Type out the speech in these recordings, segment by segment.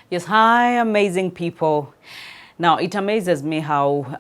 Yes, hi, amazing people. Now, it amazes me how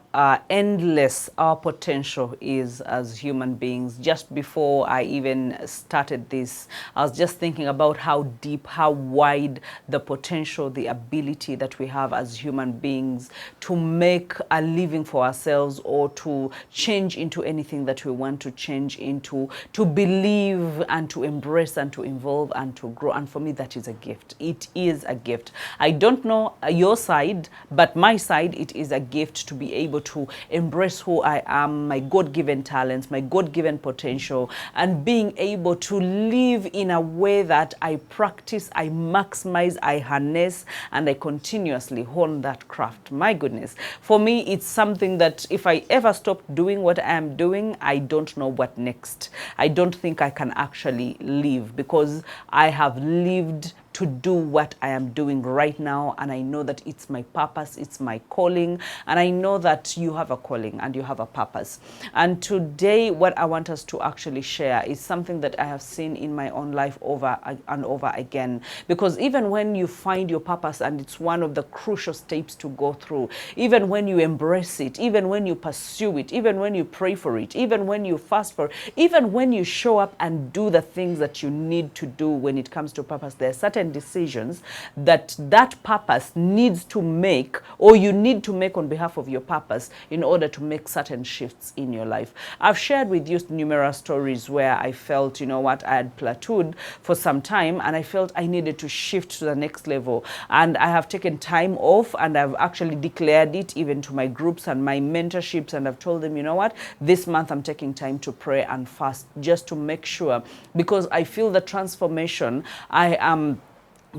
endless our potential is as human beings. Just before I even started this, I was just thinking about how deep, how wide the potential, the ability that we have as human beings to make a living for ourselves or to change into anything that we want to change into, to believe and to embrace and to evolve and to grow. And for me, that is a gift. It is a gift. I don't know your side, but my side, it is a gift to be able to embrace who I am, my God-given talents, my God-given potential, and being able to live in a way that I practice, I maximize, I harness, and I continuously hone that craft. My goodness. For me, it's something that if I ever stop doing what I am doing, I don't know what next. I don't think I can actually live because I have lived to do what I am doing right now, and I know that it's my purpose, it's my calling, and I know that you have a calling and you have a purpose. And today what I want us to actually share is something that I have seen in my own life over and over again, because even when you find your purpose, and it's one of the crucial steps to go through, even when you embrace it, even when you pursue it, even when you pray for it, even when you fast for it, even when you show up and do the things that you need to do when it comes to purpose, there are certain decisions that purpose needs to make, or you need to make on behalf of your purpose in order to make certain shifts in your life. I've shared with you numerous stories where I felt, you know what, I had plateaued for some time and I felt I needed to shift to the next level. And I have taken time off, and I've actually declared it even to my groups and my mentorships, and I've told them, you know what, this month I'm taking time to pray and fast just to make sure, because I feel the transformation I am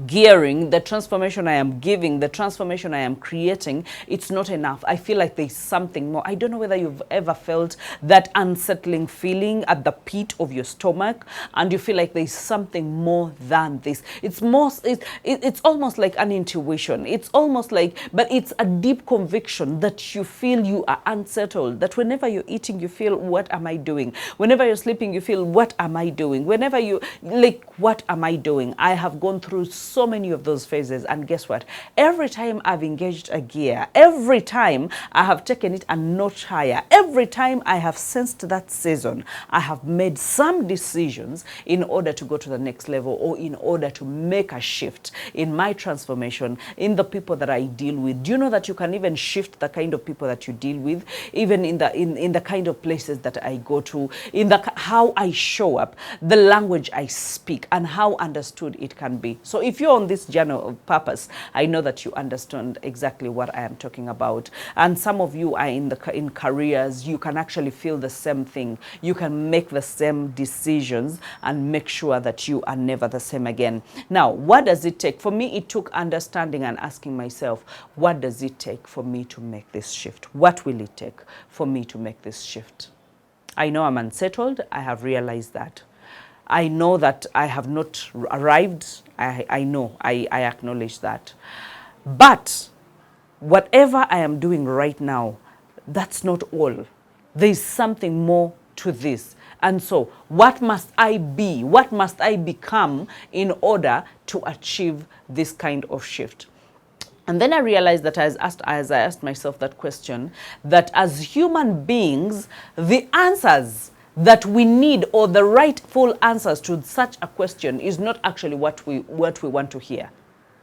gearing, the transformation I am giving, the transformation I am creating, it's not enough. I feel like there's something more. I don't know whether you've ever felt that unsettling feeling at the pit of your stomach, and you feel like there's something more than this. It's almost like an intuition. It's almost like, but it's a deep conviction that you feel you are unsettled, that whenever you're eating, you feel, what am I doing? Whenever you're sleeping, you feel, what am I doing? Whenever you, like, what am I doing? I have gone through so many of those phases, and guess what? Every time I've engaged a gear, every time I have taken it a notch higher, every time I have sensed that season, I have made some decisions in order to go to the next level, or in order to make a shift in my transformation, in the people that I deal with. Do you know that you can even shift the kind of people that you deal with, even in the kind of places that I go to, in the how I show up, the language I speak, and how understood it can be. So if you're on this journey of purpose, I know that you understand exactly what I am talking about. And some of you are in careers, you can actually feel the same thing. You can make the same decisions and make sure that you are never the same again. Now, what does it take? For me, it took understanding and asking myself, what does it take for me to make this shift? What will it take for me to make this shift? I know I'm unsettled. I have realized that. I know that I have not arrived. I know, I acknowledge that. But whatever I am doing right now, that's not all. There's something more to this. And so what must I be? What must I become in order to achieve this kind of shift? And then I realized that as I asked myself that question, that as human beings, the answers that we need, or the rightful answers to such a question, is not actually what we want to hear.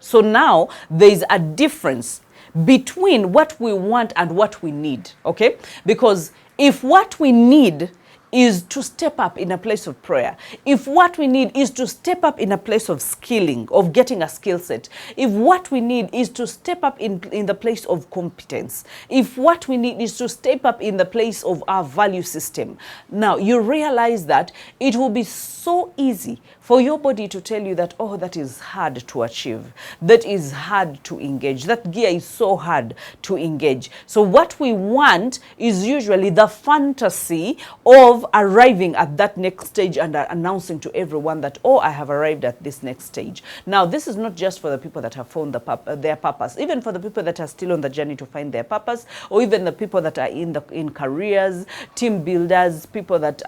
So now there's a difference between what we want and what we need, okay? Because if what we need is to step up in a place of prayer, if what we need is to step up in a place of skilling, of getting a skill set, if what we need is to step up in the place of competence, if what we need is to step up in the place of our value system, now you realize that it will be so easy for your body to tell you that, oh, that is hard to achieve, that is hard to engage, that gear is so hard to engage. So what we want is usually the fantasy of of arriving at that next stage and announcing to everyone that, oh, I have arrived at this next stage. Now, this is not just for the people that have found their purpose, even for the people that are still on the journey to find their purpose, or even the people that are in careers, team builders, people that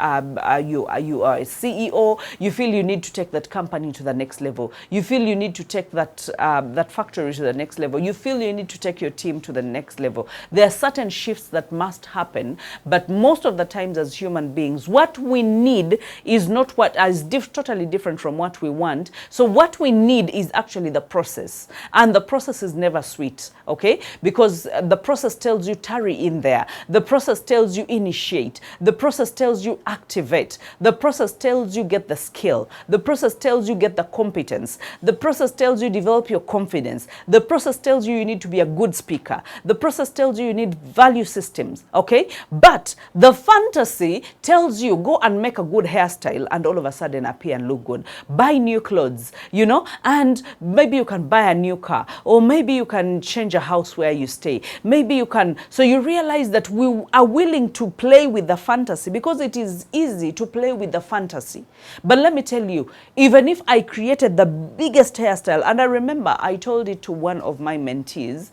you are a CEO, you feel you need to take that company to the next level. You feel you need to take that factory to the next level. You feel you need to take your team to the next level. There are certain shifts that must happen, but most of the times as human beings, what we need is not what is totally different from what we want. So what we need is actually the process, and the process is never sweet, okay? Because the process tells you tarry in there. The process tells you initiate. The process tells you activate. The process tells you get the skill. The process tells you get the competence. The process tells you develop your confidence. The process tells you need to be a good speaker. The process tells you need value systems, okay? But the fantasy tells you go and make a good hairstyle and all of a sudden appear and look good. Buy new clothes, you know, and maybe you can buy a new car, or maybe you can change a house where you stay. Maybe you can, so you realize that we are willing to play with the fantasy because it is easy to play with the fantasy. But let me tell you, even if I created the biggest hairstyle, and I remember I told it to one of my mentees,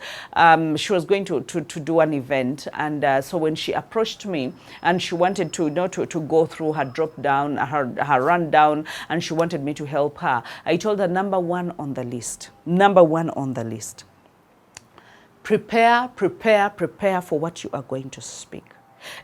she was going to do an event, and so when she approached me and she wanted to, you know, to go through her drop down, her rundown, and she wanted me to help her, I told her number one on the list, prepare for what you are going to speak.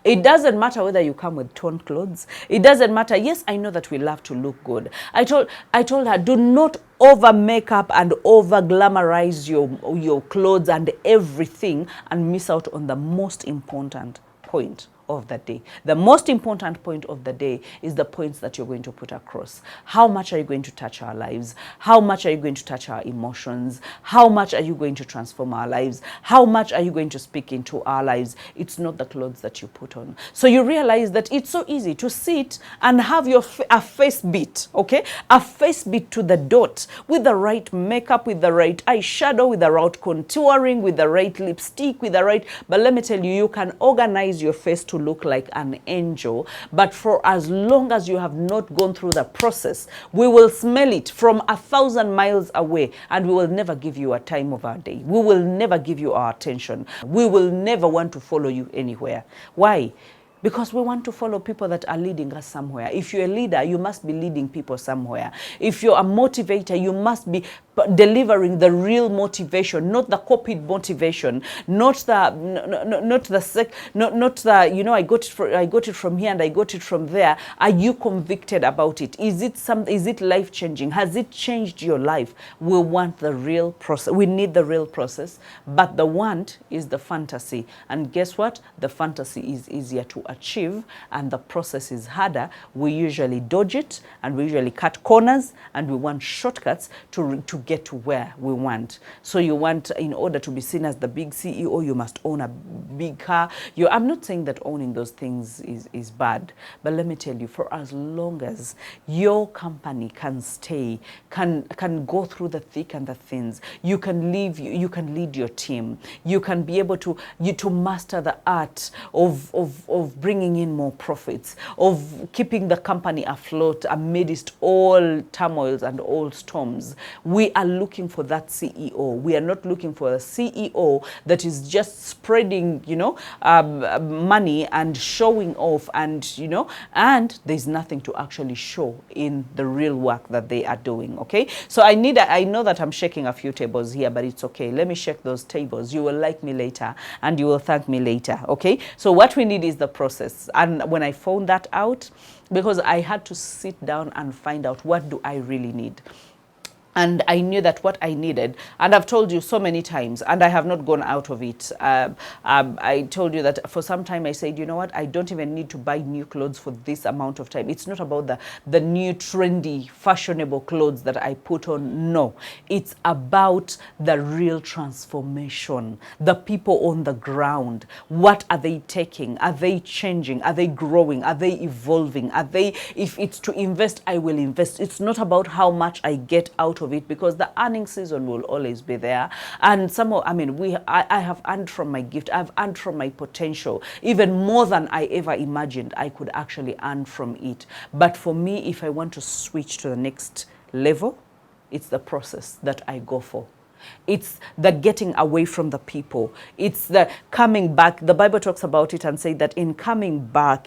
It doesn't matter whether you come with torn clothes. It doesn't matter. Yes, I know that we love to look good. I told her, do not over makeup and over glamorize your clothes and everything and miss out on the most important point of the day. The most important point of the day is the points that you're going to put across. How much are you going to touch our lives? How much are you going to touch our emotions? How much are you going to transform our lives? How much are you going to speak into our lives? It's not the clothes that you put on. So you realize that it's so easy to sit and have a face beat, okay? A face beat to the dot with the right makeup, with the right eyeshadow, with the right contouring, with the right lipstick, with the right, but let me tell you, you can organize your face to look like an angel, but for as long as you have not gone through the process, we will smell it from 1,000 miles away, and we will never give you a time of our day. We will never give you our attention. We will never want to follow you anywhere. Why? Because we want to follow people that are leading us somewhere. If you're a leader, you must be leading people somewhere. If you're a motivator, you must be delivering the real motivation, not the copied motivation, not the you know, I got it from here and I got it from there. Are you convicted about it? Is it life changing? Has it changed your life? We want the real process. We need the real process, but the want is the fantasy. And guess what? The fantasy is easier to achieve and the process is harder. We usually dodge it and we usually cut corners and we want shortcuts to get to where we want. So you want, in order to be seen as the big CEO, you must own a big car. I'm not saying that owning those things is bad, but let me tell you, for as long as your company can stay, can go through the thick and the thins, you can lead your team, you can be able to master the art of bringing in more profits, of keeping the company afloat amidst all turmoils and all storms. We are looking for that CEO. We are not looking for a CEO that is just spreading, you know, money and showing off, and you know, and there's nothing to actually show in the real work that they are doing. Okay, so I know that I'm shaking a few tables here, but it's okay. Let me shake those tables. You will like me later and you will thank me later. Okay, so what we need is the process. And when I found that out, because I had to sit down and find out, what do I really need? And I knew that what I needed, and I've told you so many times, and I have not gone out of it. I told you that for some time I said, you know what, I don't even need to buy new clothes for this amount of time. It's not about the new trendy, fashionable clothes that I put on. No, it's about the real transformation. The people on the ground, what are they taking? Are they changing? Are they growing? Are they evolving? Are they, if it's to invest, I will invest. It's not about how much I get out out of it, because the earning season will always be there. And I have earned from my gift. I've earned from my potential, even more than I ever imagined I could actually earn from it. But for me, if I want to switch to the next level, it's the process that I go for. It's the getting away from the people. It's the coming back. The Bible talks about it and say that in coming back,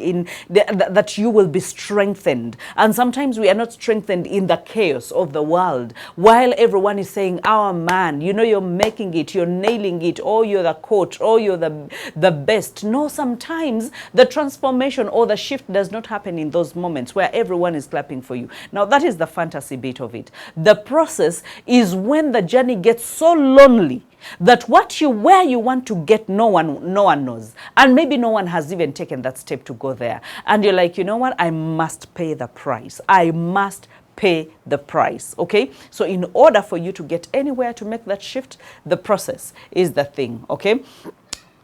that you will be strengthened. And sometimes we are not strengthened in the chaos of the world. While everyone is saying, "Our man, you know, you're making it, you're nailing it, or you're the coach, or you're the best." No, sometimes the transformation or the shift does not happen in those moments where everyone is clapping for you. Now, that is the fantasy bit of it. The process is when the journey gets so lonely that where you want to get, no one knows, and maybe no one has even taken that step to go there, and you're like, you know what, I must pay the price. I must pay the price. Okay, so in order for you to get anywhere, to make that shift, the process is the thing. Okay.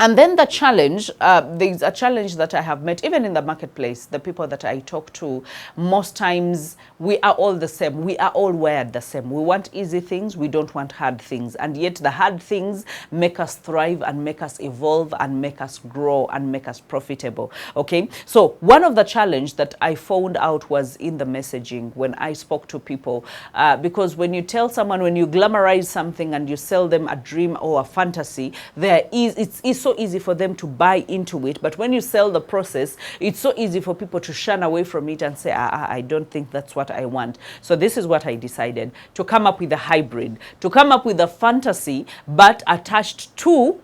And then the challenge, there's a challenge that I have met even in the marketplace. The people that I talk to, most times we are all the same. We are all wired the same. We want easy things. We don't want hard things. And yet the hard things make us thrive and make us evolve and make us grow and make us profitable. Okay. So one of the challenge that I found out was in the messaging when I spoke to people, because when you tell someone, when you glamorize something and you sell them a dream or a fantasy, it's so easy for them to buy into it. But when you sell the process, it's so easy for people to shun away from it and say, I don't think that's what I want. So this is what I decided, to come up with a hybrid, to come up with a fantasy, but attached to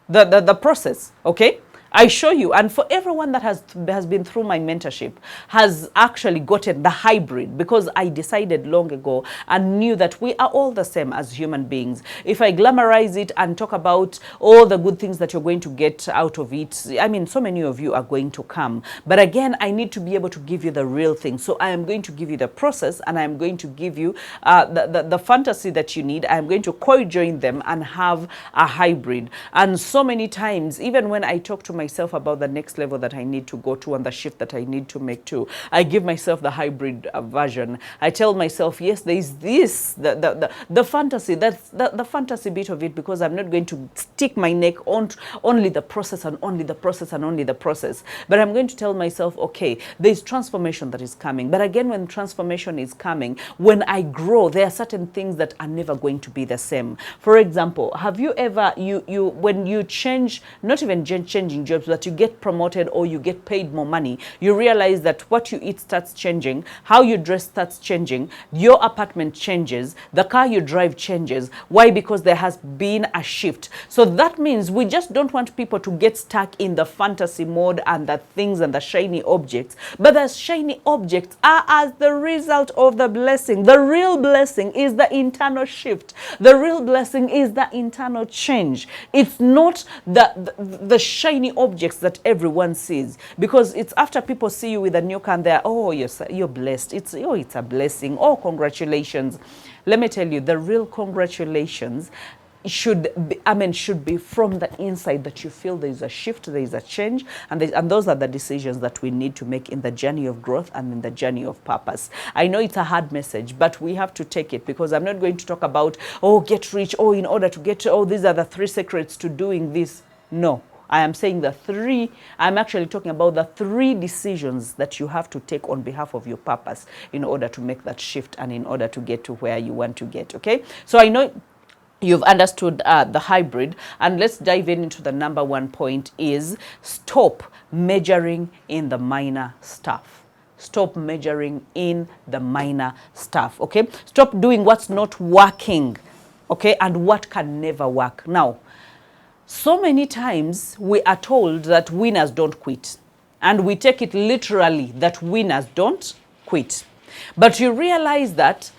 the process. Okay. I show you, and for everyone that has been through my mentorship has actually gotten the hybrid, because I decided long ago and knew that we are all the same as human beings. If I glamorize it and talk about all the good things that you're going to get out of it, I mean, so many of you are going to come. But again, I need to be able to give you the real thing. So I am going to give you the process, and I am going to give you the fantasy that you need. I am going to co-join them and have a hybrid. And so many times, even when I talk to myself about the next level that I need to go to and the shift that I need to make to, I give myself the hybrid version. I tell myself, yes, there is this, the fantasy, that's the fantasy bit of it, because I'm not going to stick my neck on only the process and only the process and only the process. But I'm going to tell myself, okay, there's transformation that is coming. But again, when transformation is coming, when I grow, there are certain things that are never going to be the same. For example, have you ever, when you change, not even changing jobs, that you get promoted or you get paid more money, you realize that what you eat starts changing, how you dress starts changing, your apartment changes, the car you drive changes. Why? Because there has been a shift. So that means we just don't want people to get stuck in the fantasy mode and the things and the shiny objects. But the shiny objects are as the result of the blessing. The real blessing is the internal shift. The real blessing is the internal change. It's not the shiny objects that everyone sees, because it's after people see you with a new car and they're, oh, you're blessed. It's a blessing. Oh, congratulations. Let me tell you, the real congratulations should be from the inside, that you feel there is a shift, there is a change, and those are the decisions that we need to make in the journey of growth and in the journey of purpose. I know it's a hard message, but we have to take it, because I'm not going to talk about, oh, get rich, oh, in order to get, oh, these are the 3 secrets to doing this. No. I am saying I'm actually talking about the 3 decisions that you have to take on behalf of your purpose in order to make that shift and in order to get to where you want to get, okay? So I know you've understood the hybrid, and let's dive into the number 1 point is stop measuring in the minor stuff. Stop measuring in the minor stuff, okay? Stop doing what's not working, okay, and what can never work. Now, so many times we are told that winners don't quit, and we take it literally that winners don't quit. But you realize that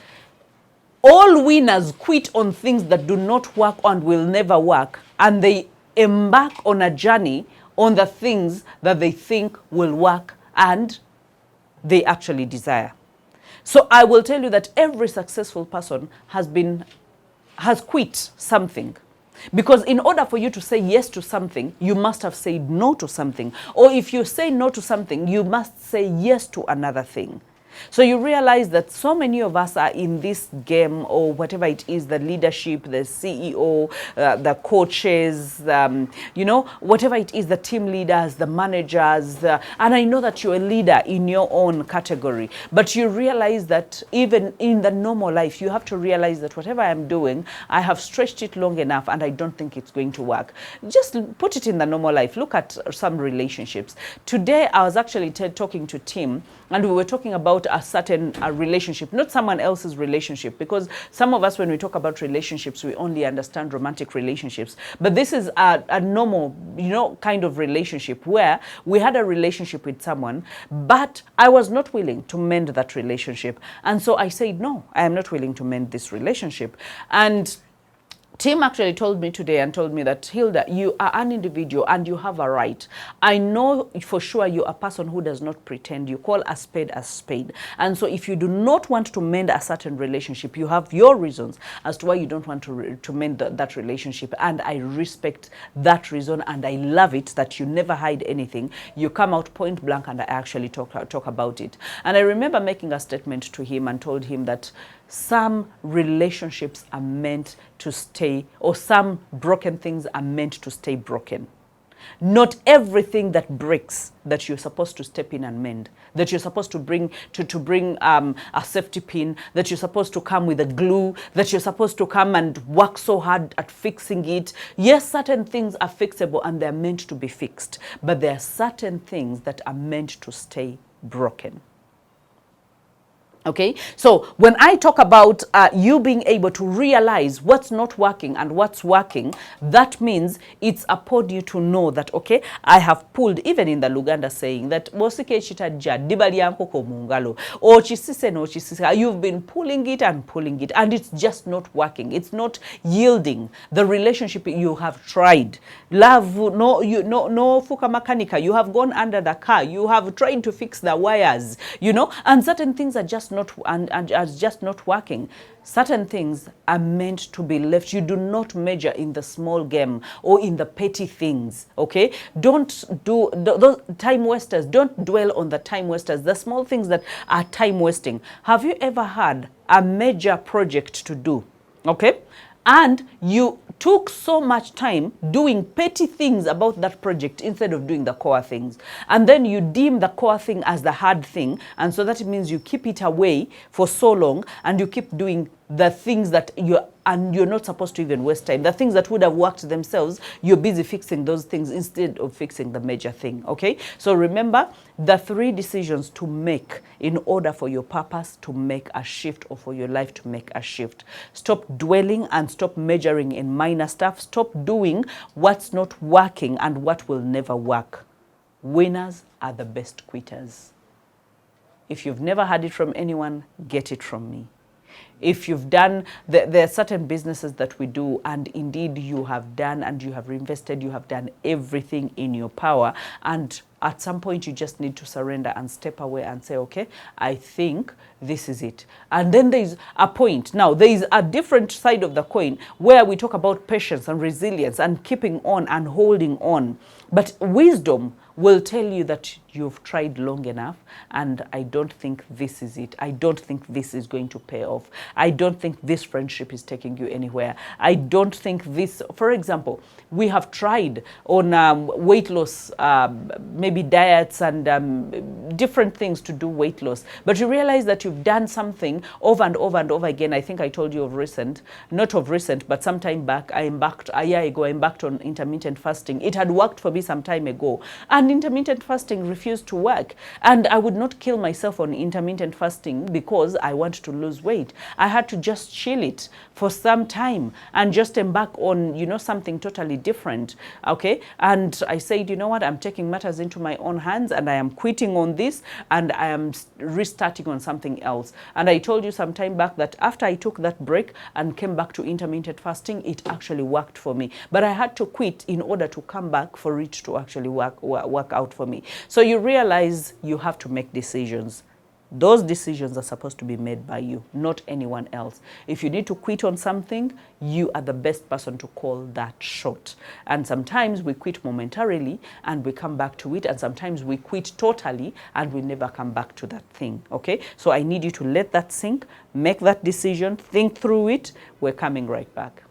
all winners quit on things that do not work and will never work, and they embark on a journey on the things that they think will work and they actually desire. So I will tell you that every successful person has quit something. Because in order for you to say yes to something, you must have said no to something. Or if you say no to something, you must say yes to another thing. So you realize that so many of us are in this game, or whatever it is, the leadership, the CEO, the coaches, you know, whatever it is, the team leaders, the managers. And I know that you're a leader in your own category, but you realize that even in the normal life, you have to realize that whatever I'm doing, I have stretched it long enough and I don't think it's going to work. Just put it in the normal life. Look at some relationships. Today, I was actually talking to Tim, and we were talking about a certain relationship, not someone else's relationship, because some of us, when we talk about relationships, we only understand romantic relationships. But this is a normal, you know, kind of relationship where we had a relationship with someone, but I was not willing to mend that relationship. And so I said, no, I am not willing to mend this relationship. And Tim actually told me today and told me that, Hilda, you are an individual and you have a right. I know for sure you're a person who does not pretend. You call a spade a spade. And so if you do not want to mend a certain relationship, you have your reasons as to why you don't want to mend that relationship. And I respect that reason, and I love it that you never hide anything. You come out point blank, and I actually talk about it. And I remember making a statement to him and told him that some relationships are meant to stay, or some broken things are meant to stay broken. Not everything that breaks that you're supposed to step in and mend, that you're supposed to bring a safety pin, that you're supposed to come with a glue, that you're supposed to come and work so hard at fixing it. Yes, certain things are fixable and they're meant to be fixed, but there are certain things that are meant to stay broken. Okay, so when I talk about you being able to realize what's not working and what's working, that means it's upon you to know that, okay, I have pulled, even in the Luganda saying that, you've been pulling it, and it's just not working. It's not yielding. The relationship you have tried. Love, no fuka makanika. You have gone under the car. You have tried to fix the wires, you know, and certain things are just not just not working. Certain things are meant to be left. You do not measure in the small game or in the petty things, okay? Don't do those time wasters. Don't dwell on the time wasters, the small things that are time wasting. Have you ever had a major project to do, okay? And you took so much time doing petty things about that project instead of doing the core things. And then you deem the core thing as the hard thing. And so that means you keep it away for so long, and you keep doing the things that you're not supposed to even waste time. The things that would have worked themselves, you're busy fixing those things instead of fixing the major thing, okay? So remember the 3 decisions to make in order for your purpose to make a shift, or for your life to make a shift. Stop dwelling and stop measuring in minor stuff. Stop doing what's not working and what will never work. Winners are the best quitters. If you've never heard it from anyone, get it from me. If you've done, there are certain businesses that we do, and indeed you have done and you have reinvested, you have done everything in your power, and at some point you just need to surrender and step away and say, okay, I think this is it. And then there is a point. Now, there is a different side of the coin where we talk about patience and resilience and keeping on and holding on. But wisdom will tell you that you've tried long enough, and I don't think this is it. I don't think this is going to pay off. I don't think this friendship is taking you anywhere. I don't think this, for example, we have tried on weight loss, maybe diets and different things to do weight loss, but you realize that you've done something over and over and over again. I think I told you not of recent, but some time back, a year ago, I embarked on intermittent fasting. It had worked for me some time ago, and intermittent fasting refused to work. And I would not kill myself on intermittent fasting because I want to lose weight. I had to just chill it for some time and just embark on, you know, something totally different, okay? And I said, you know what, I'm taking matters into my own hands, and I am quitting on this, and I am restarting on something else. And I told you some time back that after I took that break and came back to intermittent fasting, it actually worked for me. But I had to quit in order to come back for it to actually work out for me. So you realize you have to make decisions. Those decisions are supposed to be made by you, not anyone else. If you need to quit on something, you are the best person to call that shot. And sometimes we quit momentarily and we come back to it, and sometimes we quit totally and we never come back to that thing, okay? So I need you to let that sink, make that decision, think through it. We're coming right back.